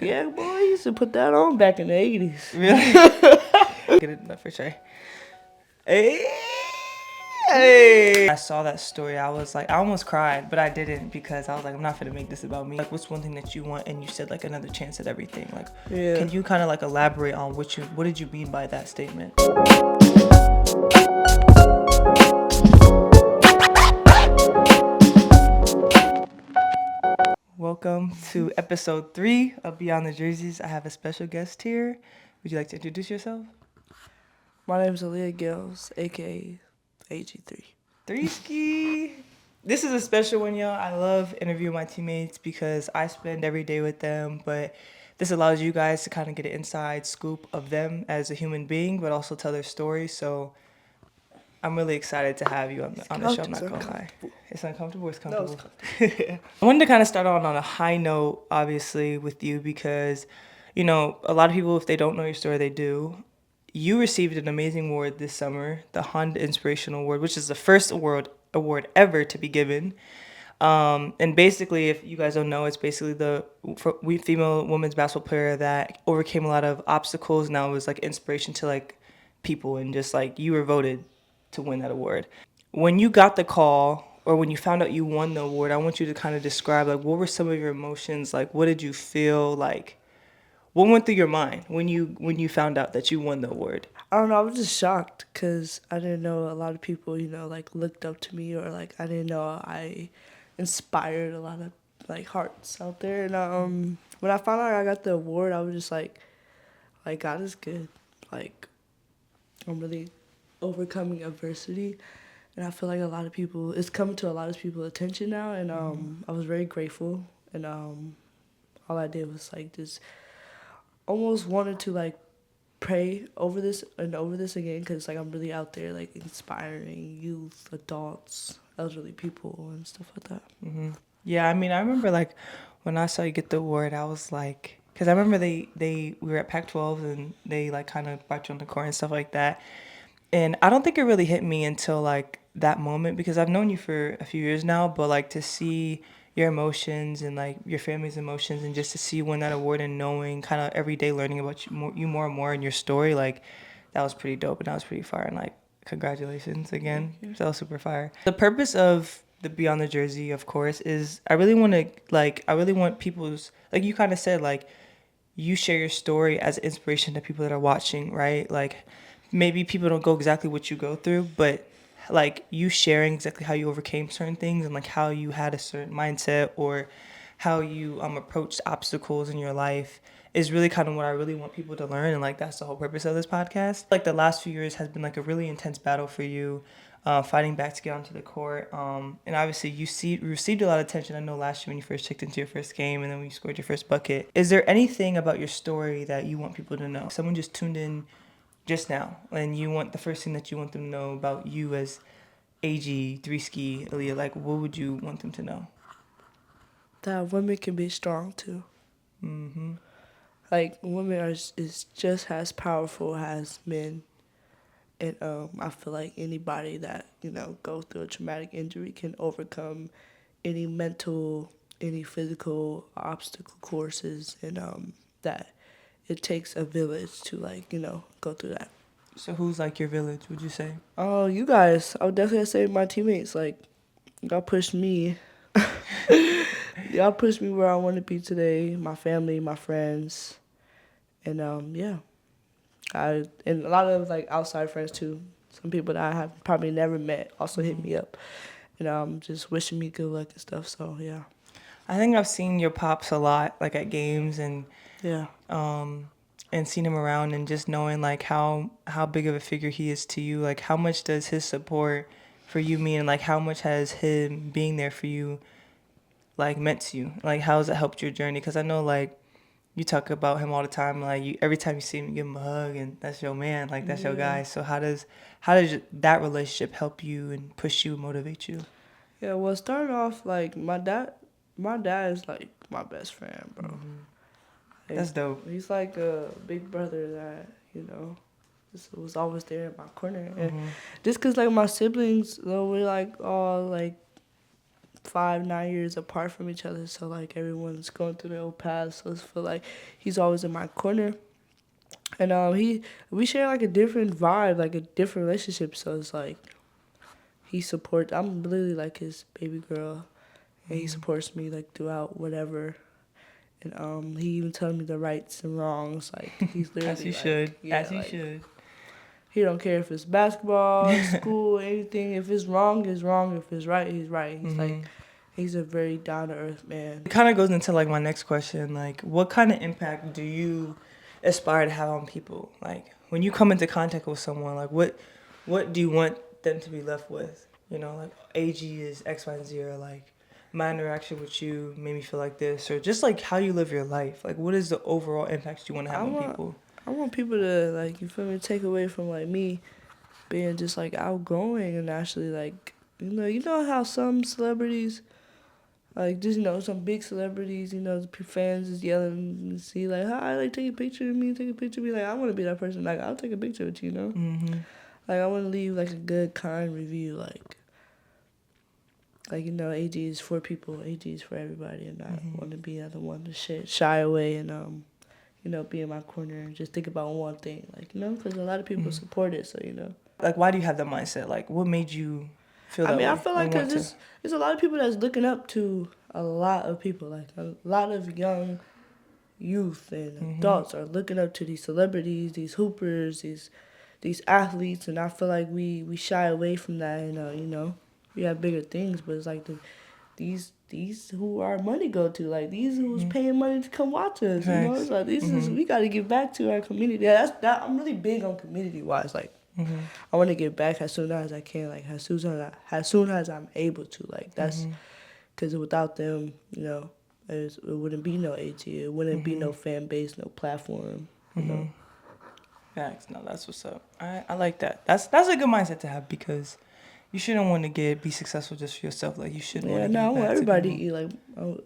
Yeah, boy, I used to put that on back in the 80s. Really? Get it for sure. Hey. I saw that story. I was like, I almost cried, but I didn't because I was like, I'm not gonna make this about me. Like, what's one thing that you want? And you said like another chance at everything. Like, can you kind of like elaborate on what did you mean by that statement? Welcome to episode 3 of Beyond the Jerseys. I have a special guest here. Would you like to introduce yourself? My name's Aaliyah Gayles, aka AG3. Ski. This is a special one, y'all. I love interviewing my teammates because I spend every day with them, but this allows you guys to kind of get an inside scoop of them as a human being, but also tell their story. So I'm really excited to have you on the show. I'm not gonna lie. It's uncomfortable or it's comfortable? No, it's comfortable. I wanted to kind of start on a high note, obviously, with you because, you know, a lot of people, if they don't know your story, they do. You received an amazing award this summer, the Honda Inspirational Award, which is the first award ever to be given. And basically, if you guys don't know, it's basically the female women's basketball player that overcame a lot of obstacles. Now it was like inspiration to like people, and just like you were voted to win that award. When you got the call, or when you found out you won the award, I want you to kind of describe like what were some of your emotions, like what did you feel, like what went through your mind when you found out that you won the award? I don't know, I was just shocked because I didn't know a lot of people, you know, like looked up to me, or like I didn't know I inspired a lot of like hearts out there. And when I found out I got the award, I was just like God is good. Like I'm really overcoming adversity, and I feel like a lot of people, it's coming to a lot of people's attention now, and I was very grateful, and all I did was like just almost wanted to like pray over this again, because like I'm really out there like inspiring youth, adults, elderly people, and stuff like that. Mm-hmm. Yeah, I mean, I remember like when I saw you get the award, I was like, because I remember we were at Pac-12 and they like kind of brought you on the court and stuff like that. And I don't think it really hit me until like that moment, because I've known you for a few years now, but like to see your emotions and like your family's emotions, and just to see you win that award and knowing kind of every day learning about you more and more in your story, like that was pretty dope and that was pretty fire. And like congratulations again. That was super fire. The purpose of the Beyond the Jersey, of course, is I really want people's, like you kind of said, like you share your story as inspiration to people that are watching, right? Like maybe people don't go exactly what you go through, but like you sharing exactly how you overcame certain things and like how you had a certain mindset, or how you approached obstacles in your life is really kind of what I really want people to learn. And like that's the whole purpose of this podcast. Like the last few years has been like a really intense battle for you, fighting back to get onto the court, and obviously you received a lot of attention. I know last year when you first checked into your first game and then when you scored your first bucket. Is there anything about your story that you want people to know? Someone just tuned in just now, and the first thing that you want them to know about you as AG, Ski, Aaliyah, like what would you want them to know? That women can be strong too. Mm-hmm. Like women is just as powerful as men, and I feel like anybody that goes through a traumatic injury can overcome any mental, any physical obstacle courses, and that it takes a village to go through that. So who's like your village, would you say? Oh, you guys. I would definitely say my teammates. Like, y'all pushed me. Y'all pushed me where I want to be today. My family, my friends, and yeah. And a lot of like outside friends too. Some people that I have probably never met also hit me up, and just wishing me good luck and stuff. So yeah. I think I've seen your pops a lot, like at games, and yeah, and seen him around, and just knowing like how big of a figure he is to you. Like how much does his support for you mean, and like how much has him being there for you like meant to you? Like how has it helped your journey? Because I know like you talk about him all the time. Like every time you see him, you give him a hug, and that's your man. Like that's your guy. So how does that relationship help you and push you, motivate you? Yeah. Well, starting off, like my dad is like my best friend, bro. Mm-hmm. That's dope. He's like a big brother that just was always there in my corner. And just cause like my siblings, we're like all like 5, 9 years apart from each other. So like everyone's going through their own paths. So I feel like he's always in my corner. And we share like a different vibe, like a different relationship. So it's like he supports. I'm literally like his baby girl, and he supports me like throughout whatever. And he even tells me the rights and wrongs. Like he's literally As you like, should. yeah, As you like, should. he don't care if it's basketball, school, anything. If it's wrong, it's wrong. If it's right, he's right. He's like, he's a very down to earth man. It kind of goes into like my next question. Like, what kind of impact do you aspire to have on people? Like, when you come into contact with someone, like, what do you want them to be left with? You know, like AG is X, Y, and Z, or like my interaction with you made me feel like this, or just like how you live your life. Like, what is the overall impact you want to have on people? I want people to like, you feel me, take away from like me being just like outgoing and actually like, you know how some celebrities, like just some big celebrities, the fans is yelling and see like, hi, like take a picture of me, take a picture of me. Like I want to be that person. Like I'll take a picture with you, Like I want to leave like a good, kind review. Like AG is for people, AG is for everybody, and I want to be the one to shy away and be in my corner and just think about one thing, like because a lot of people support it, so Like, why do you have that mindset? Like, what made you feel that way? I feel like because there's a lot of people that's looking up to a lot of people, like a lot of young youth and adults are looking up to these celebrities, these hoopers, these athletes, and I feel like we shy away from that, and we have bigger things, but it's like these who our money go to, like these who's paying money to come watch us, Thanks. It's like this is, we got to give back to our community. Yeah, that I'm really big on community wise, like I want to give back as soon as I can, like as soon as I'm able to, like that's because without them, it wouldn't be no AT, it wouldn't be no fan base, no platform, Thanks. No, that's what's up. I like that. That's a good mindset to have, because you shouldn't want to be successful just for yourself. Like, you should want to I give want back everybody to to eat. Like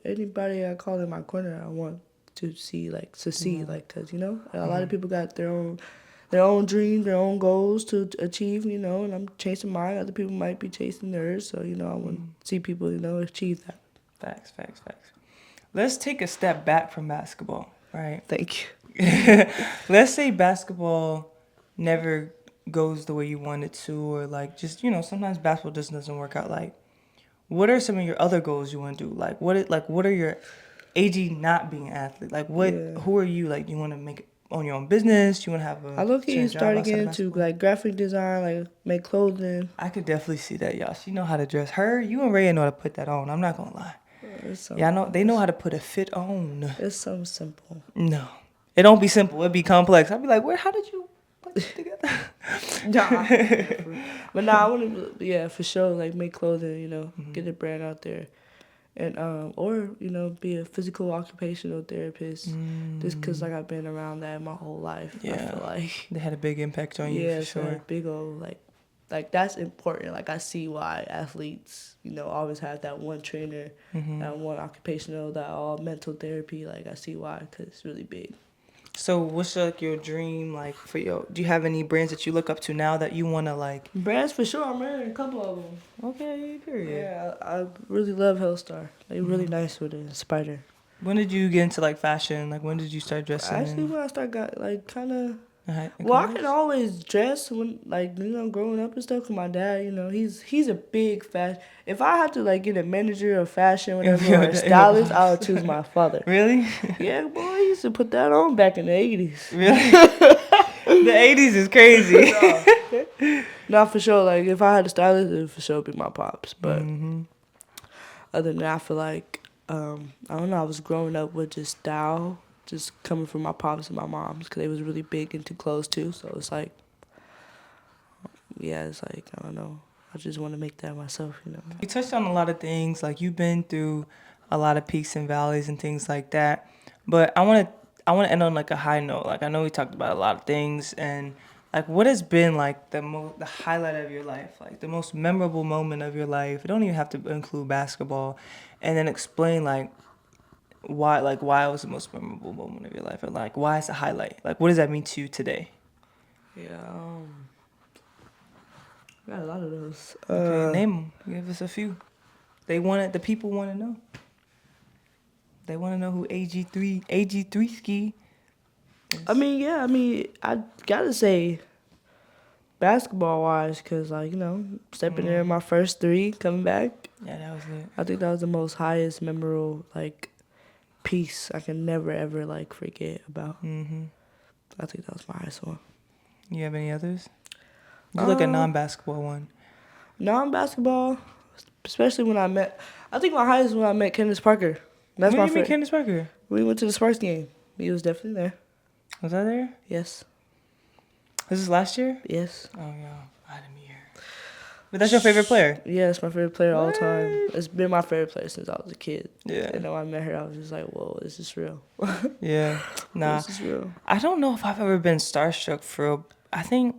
anybody I call in my corner, I want to see like succeed. Like, cause a lot of people got their own dreams, their own goals to achieve. And I'm chasing mine. Other people might be chasing theirs. So I want to see people achieve that. Facts. Let's take a step back from basketball, right? Thank you. Let's say basketball never goes the way you want it to, or like just sometimes basketball just doesn't work out. Like, what are some of your other goals you want to do? Like, what are your AG not being an athlete? Like, who are you? Like, you want to make it on your own business? You want to have a I low-key job started outside getting of into basketball? like graphic design, like make clothing. I could definitely see that, y'all. She know how to dress. You and Ray know how to put that on. I'm not gonna lie. I know they know how to put a fit on. It's something simple. No, it don't be simple. It be complex. I'd be like, how did you put it together? But I want to, for sure, like make clothing, get a brand out there. And or be a physical occupational therapist, just because like I've been around that my whole life. Yeah, I feel like they had a big impact on you, for sure. Like big old like that's important. Like I see why athletes always have that one trainer, that one occupational, that all mental therapy. Like I see why, because it's really big. So what's like your dream, like for do you have any brands that you look up to now that you want to like? Brands for sure. I'm wearing a couple of them. Okay, period. Yeah, I really love Hellstar. They really nice with it. Spider. When did you get into like fashion? Like, when did you start dressing? Actually, when I started got like kind of. I can always dress when like growing up and stuff. Cause my dad, he's a big fashion. If I had to like get a manager of fashion, whatever, or a stylist, I would choose my father. Really? Yeah, boy, he used to put that on back in the 80s. Really? The 80s is crazy. No, for sure. Like if I had a stylist, it would for sure be my pops. But other than that, I feel like I don't know. I was growing up with just style. Just coming from my pops and my moms, because they was really big into clothes too. So it's like, it's like, I don't know. I just want to make that myself, You touched on a lot of things. Like, you've been through a lot of peaks and valleys and things like that. But I want to end on like a high note. Like, I know we talked about a lot of things, and like, what has been like the highlight of your life, like the most memorable moment of your life? It don't even have to include basketball, and then explain like why it was the most memorable moment of your life, or like why it's a highlight. Like, what does that mean to you today? Yeah, I got a lot of those. Okay, name them. Give us a few. The people want to know. They want to know who AG3 ski is. I mean, I gotta say, basketball wise, cause like stepping in my first three, coming back. Yeah, that was it. I think that was the most highest memorable like piece I can never ever like forget about. Mm-hmm. I think that was my highest one. You have any others? You look a non-basketball one. Non-basketball, especially when I think my highest when I met Candace Parker. That's When my did you meet friend. Candace Parker? We went to the Sparks game. He was definitely there. Was I there? Yes. Was this last year? Yes. Oh, yeah. I didn't meet her. But that's your favorite player? Yeah, it's my favorite player all the time. What? It's been my favorite player since I was a kid. Yeah. And when I met her, I was just like, whoa, this is real. Yeah. Nah. This is real. I don't know if I've ever been starstruck for real. I think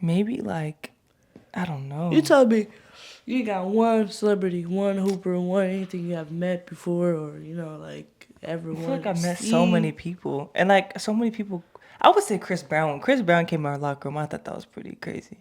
maybe like, I don't know. You tell me, you got one celebrity, one hooper, one anything you have met before, or like everyone. I feel like I met so many people, and like so many people. I would say Chris Brown. When Chris Brown came out of our locker room, I thought that was pretty crazy.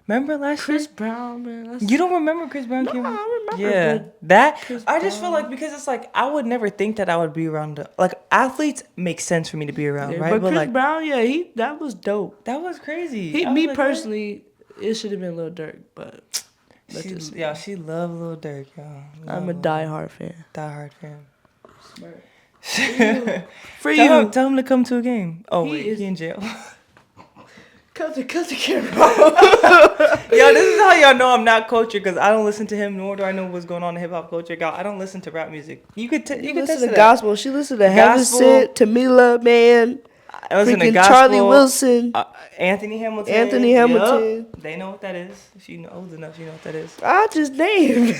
Remember last Chris year? Brown, man. You don't remember Chris Brown No, came out? I remember. Yeah, but that. Chris I just feel Brown. like because it's like I would never think that I would be around. Like athletes make sense for me to be around, Yeah, right? But Chris like Brown, yeah, that was dope. that was crazy. I was Me like, personally, it should have been Lil Durk, but that's just me. She loved Lil Durk, y'all. I'm a diehard fan. Diehard fan. Smart. For you. tell him to come to a game. Oh He wait, is- he in jail. Cut the camera. Yo, this is how y'all know I'm not cultured because I don't listen to him, nor do I know what's going on in hip hop culture. God, I don't listen to rap music. You could You test listen to that. gospel. She listened to Heaven Gospel. Sent, Tamila, man. I listen to Freaking gospel. Charlie Wilson. Anthony Hamilton. Anthony Hamilton. Yup. They know what that is. She old enough. She know what that is. I just named.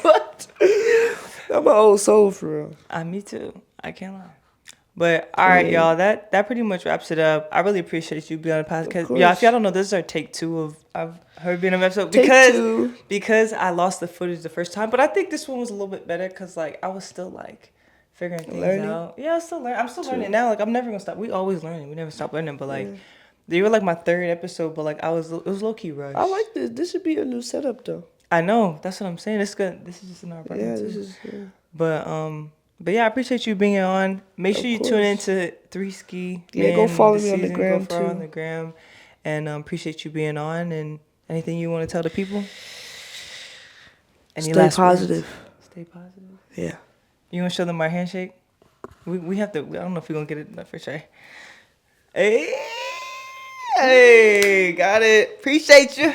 What? I'm an old soul for real. Me too. I can't lie. But all right, y'all. That pretty much wraps it up. I really appreciate you being on the podcast. course. Yeah, if y'all don't know, this is our take 2 of her being on the episode Take two. because I lost the footage the first time. But I think this one was a little bit better because like I was still like figuring things Learning? out. Yeah, I'm still learning now. Like I'm never gonna stop. We always learning. We never stop learning. But like they were like my 3rd episode. But like it was low key rushed. I like this. This should be a new setup though. I know. That's what I'm saying. This is just in our Yeah, apartment this too. is. But yeah, I appreciate you being on. Make sure you tune course. into 3 Ski. Yeah, go follow me on the gram, Go follow too. on the gram, and appreciate you being on. And anything you want to tell the people? Any Stay last positive. words? Stay positive. Yeah. You want to show them our handshake? We have to. I don't know if we're gonna get it for sure. Hey, got it. Appreciate you.